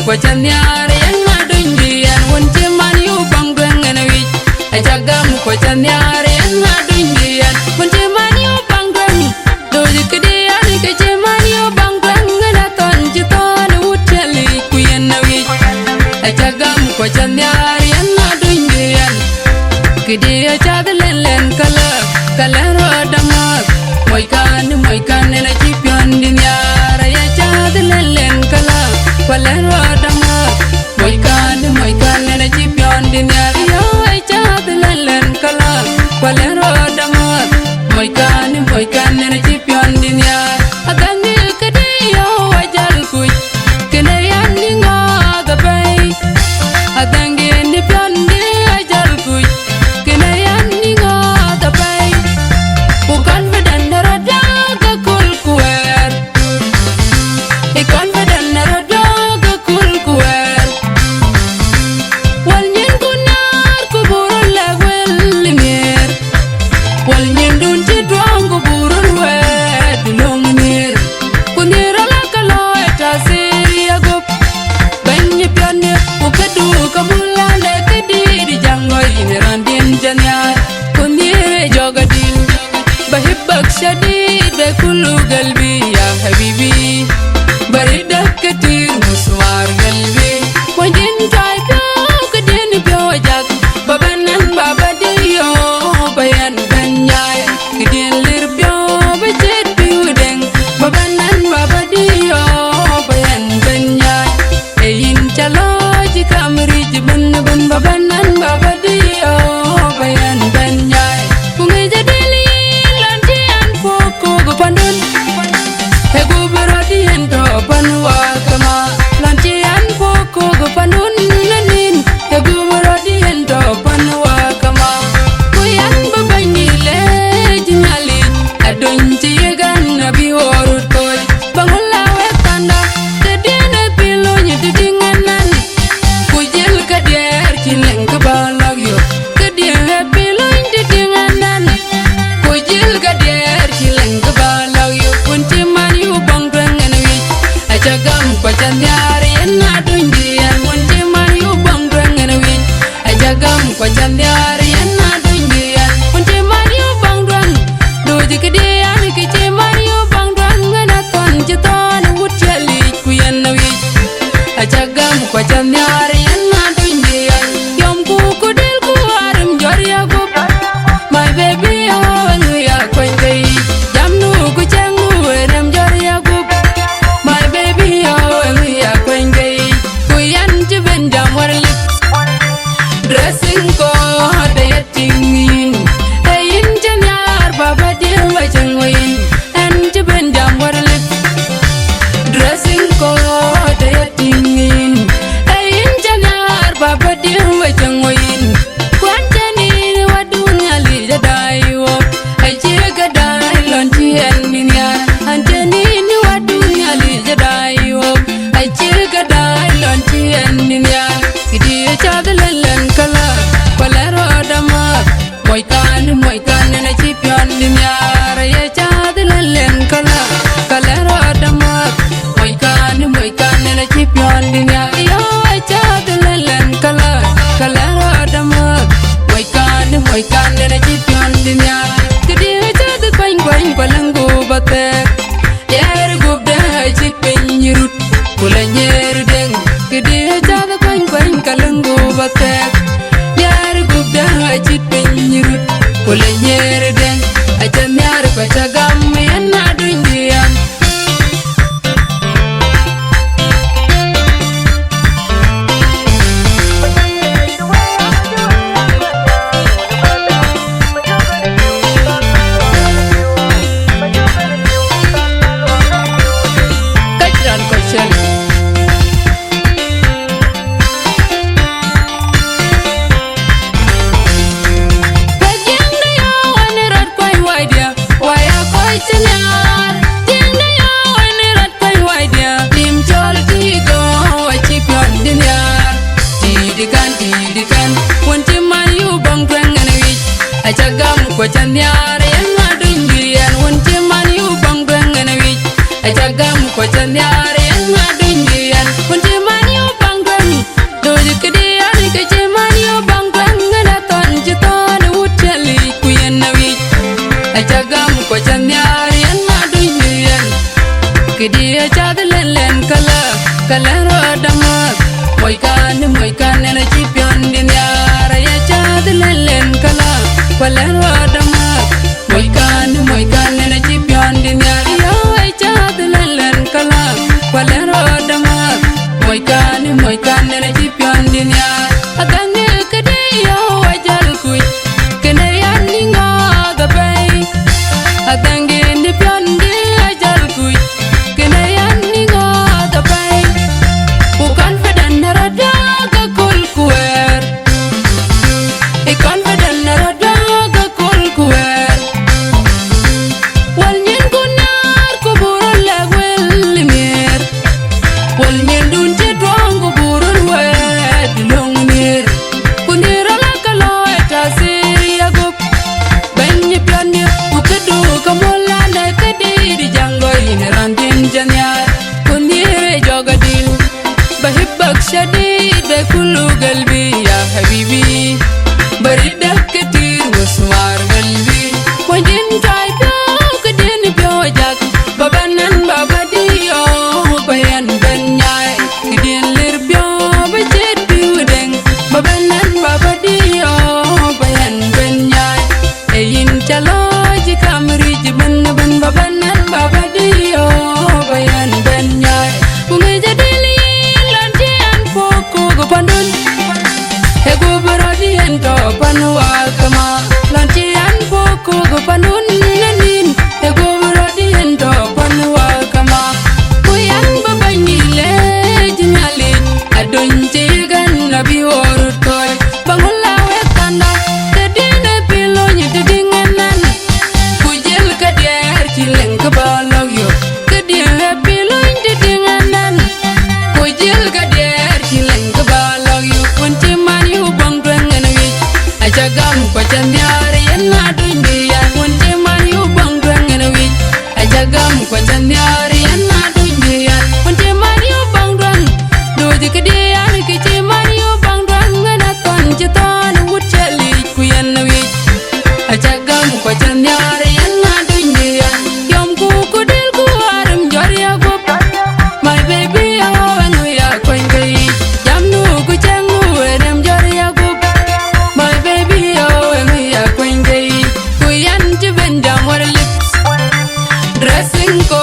kwa chanyare na dundian wonche man yu bangwen na wi ajagam kwa chanyare na dundian wonche man yu bangwen do dikde ani ke che man yu bangwen na ton jiton uteli kuyen na wi ajagam kwa chanyare na dundian kide chadlen len kala kala rodama moy kan na chipion dinyara ya chadlen len kala Kwalen wadama moy kan na chipion dinyar yo ay chadlen len kala Kwalen wadama moy kan na chipion dinyar adani kede yo ajal kuy kene yan ninga da bay adange ni pion di ajal kuy kene yan ninga da bay ku confident na rada ka kul kuwer e confident na rada شديد بكل قلبي يا حبيبي بريدك كتير مسمار قلبي وجن جايبك دين بيوجك ببنن بابا ديو بيان بنياي كدين لربيو بجد بيودن ببنن بابا ديو بيان بنياي اين چلوجي كامري جبن بن ببنن بابا ديو بيان بنياي كونgi jadi pandun hegu beradi ento panwa kama lantian poko go pandun nanin hegu beradi ento panwa kama kuyan babani le jinali adon jigan nabi horut koy bangola wetanda tedene pilonya didinganan kujel kadier cileng kebalag yo kadier pilonya didinganan kujel kadier cileng Ajagam kwa chanyare na dundian wonche man yu bangdwen na wi ajagam kwa chanyare na dundian wonche man yu bangdwen do dikde ani ke che man yu bangdwen na ton jiton uteli kuyen na wi ajagam kwa chanyare na dundian yom ku kudel ku arim jor ya go my baby oh ya kwengai jamnu ku changu enem jor ya go Dressing code dating ayin janyar baba dewa jangwin and ben jam warlip dressing code dating ayin janyar baba dewa jangwin kwantani wadunya li jadayo ajiga dai lonti endinya antani wadunya li jadayo ajiga dai lonti endinya kidi chadlen kala kwalero dama moy kan na chipion dinyar ye chadlen kala kalero dama moy kan na chipion dinyar yo chadlen kala kalero dama moy kan na chipion dinyar kidi chad kwang balangu batek yer gubda chipin yurut kulanyer deng kidi chad kwang kalangu batek yar gubda chipin yurut kulanyer deng achanyar pachagam yana dundian Achagam kwa chanyare na dundian wonche man yu bangdwen na wi Achagam kwa chanyare na dundian wonche man yu kalero damat moy kan na chipion din yara ya chad lelen kala kalero damat moy kan na chipion din yara ya chad lelen kala kalero damat moy kan na chipion din yara agane kade yo ajal kuy kene yan ninga da bay adange ni pion di ajal kuy kene yan ninga da bay bukan fadan narada ga kul kuer ikan fadan narada ga kul kuer wal nyen kunar ko burul la wel mir wal nyen dun je dong ko burul wed long mir kunira la kalo eta siria gup benye pian ni ukadu kamola na kadiri jango ine randin janyar kunire jogadil بحبك شديد بكل قلبي يا حبيبي بردك كتير واسمار قلبي وجن جايبك دين بيوجك ببنن بابديو بيان بنياي كدين لربيو بجد بيودن ببنن بابديو بيان بنياي اين جلوجي كامري جبن بن ببنن بابديو بيان بنياي ومجدلي pandun ego beradi ento panwa kama lantian poko go pandun nanin ego beradi ento panwa kama kuyan babani le jinali adon jigan nabi orut koy bangulla wetanda tedine pilonyi dedinganan kujel kader kileng kebalog yo kedire pilonyi dedinganan kujel kader kileng ajagam kwacan diare yana dunia kunci mani ubang duang enawi ajagam kwacan diare yana dunia kunci mani ubang duang doji kedian kici mani ubang duang enaton jitan wuceli kuyan nawi ajagam kwacan diare yana dunia yom ku kudil ku aram jori aku my baby awan ya kwengai jamnu ku cengu edem jori aku dressing ko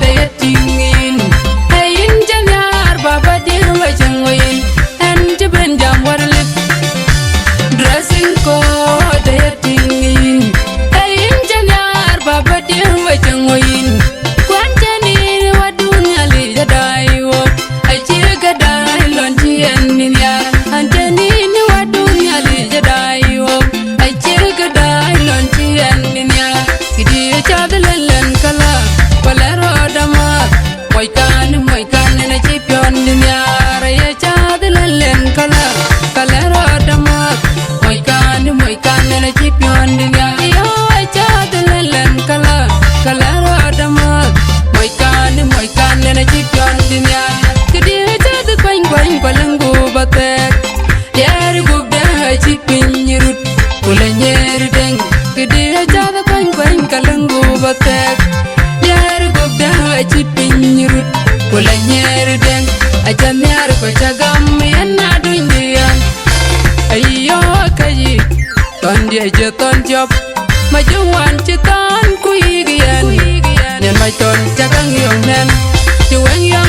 dayatingin ayin janyar baba dir wajangoyin and benjam warlit dressing ko dayatingin ayin janyar baba dir wajangoyin kwanjanin wadunya li jadayo ajiga dai lontian niya anjanin wadunya li jadayo ajiga dai lontian niya kidi chadalen kala palero damat moy kan na chipion dunya ya chadalen kala kalero damat moy kan na chipion dunya yo chadalen kala kalero damat moy kan na chipion dunya kidi chad kwang palangu batek yar gubda chipin rut kulanyer deng kidi chad kwang kalangu batek yar gubda chipin rut kulanyer deng ajan yar ko chagam yana dunia ayo kayi ton dia je ton job majuan chitan kuigian nyen mai ton chagang yong nen jueng yang